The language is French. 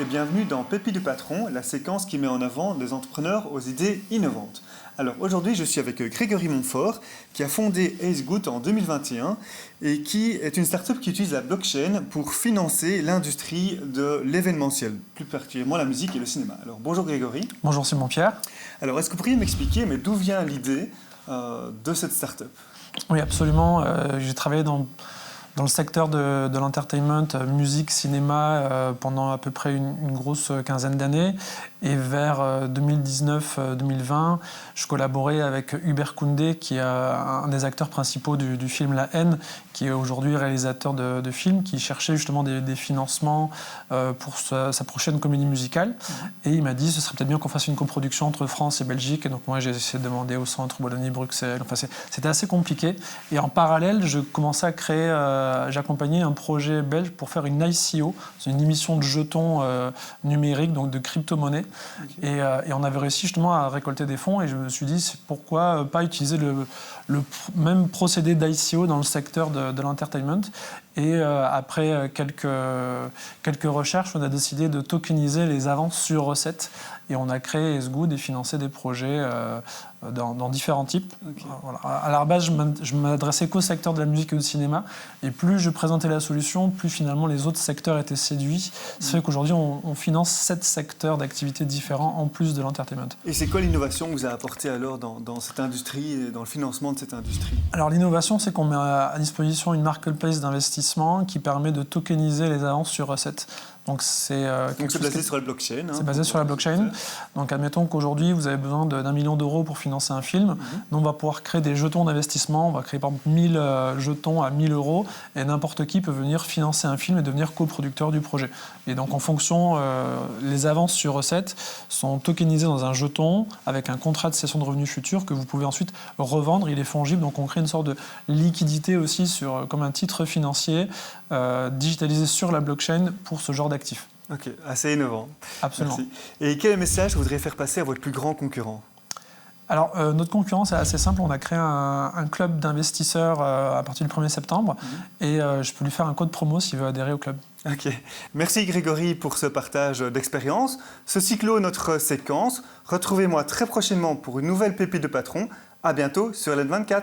et bienvenue dans Pépites du Patron, la séquence qui met en avant des entrepreneurs aux idées innovantes. Alors aujourd'hui, je suis avec Grégory Montfort, qui a fondé AceGood en 2021 et qui est une start-up qui utilise la blockchain pour financer l'industrie de l'événementiel, plus particulièrement la musique et le cinéma. Alors bonjour Grégory. Bonjour Simon-Pierre. Alors est-ce que vous pourriez m'expliquer d'où vient l'idée de cette start-up? Oui, absolument. J'ai travaillé dans le secteur de l'entertainment, musique, cinéma, pendant à peu près une grosse quinzaine d'années. Et vers 2019-2020, je collaborais avec Hubert Koundé, qui est un des acteurs principaux du film La Haine, qui est aujourd'hui réalisateur de films, qui cherchait justement des financements pour sa prochaine comédie musicale. Et il m'a dit, ce serait peut-être bien qu'on fasse une coproduction entre France et Belgique. Et donc moi, j'ai essayé de demander au centre Wallonie-Bruxelles. Enfin, c'était assez compliqué. Et en parallèle, je commençais à créer... j'accompagnais un projet belge pour faire une ICO, c'est une émission de jetons numériques, donc de crypto-monnaies. Okay. Et on avait réussi justement à récolter des fonds et je me suis dit pourquoi pas utiliser le même procédé d'ICO dans le secteur de l'entertainment. Et après quelques recherches, on a décidé de tokeniser les avances sur recettes et on a créé AceGood et financé des projets dans différents types. Okay. Voilà. À la base, je m'adressais qu'au secteur de la musique et du cinéma et plus je présentais la solution, plus finalement les autres secteurs étaient séduits. Ça fait qu'aujourd'hui, on finance 7 secteurs d'activités différents en plus de l'entertainment. Et c'est quoi l'innovation que vous avez apportée alors dans cette industrie et dans le financement de cette industrie? Alors l'innovation, c'est qu'on met à disposition une marketplace d'investissement qui permet de tokeniser les avances sur recettes. Donc c'est basé sur la blockchain. C'est basé sur la blockchain. Donc admettons qu'aujourd'hui vous avez besoin d'1 million d'euros pour financer un film. Donc on va pouvoir créer des jetons d'investissement. On va créer par exemple 1000 jetons à 1000 euros et n'importe qui peut venir financer un film et devenir coproducteur du projet. Et donc en fonction, les avances sur recettes sont tokenisées dans un jeton avec un contrat de cession de revenus futurs que vous pouvez ensuite revendre. Il est fongible, donc on crée une sorte de liquidité aussi comme un titre financier digitalisé sur la blockchain pour ce genre d'actifs. Ok, assez innovant. Absolument. Merci. Et quel message vous voudriez faire passer à votre plus grand concurrent? Alors, notre concurrence est assez simple. On a créé un club d'investisseurs à partir du 1er septembre et je peux lui faire un code promo s'il veut adhérer au club. Ok. Merci Grégory pour ce partage d'expérience. Ceci clôt notre séquence. Retrouvez-moi très prochainement pour une nouvelle pépite de patron. À bientôt sur LN24.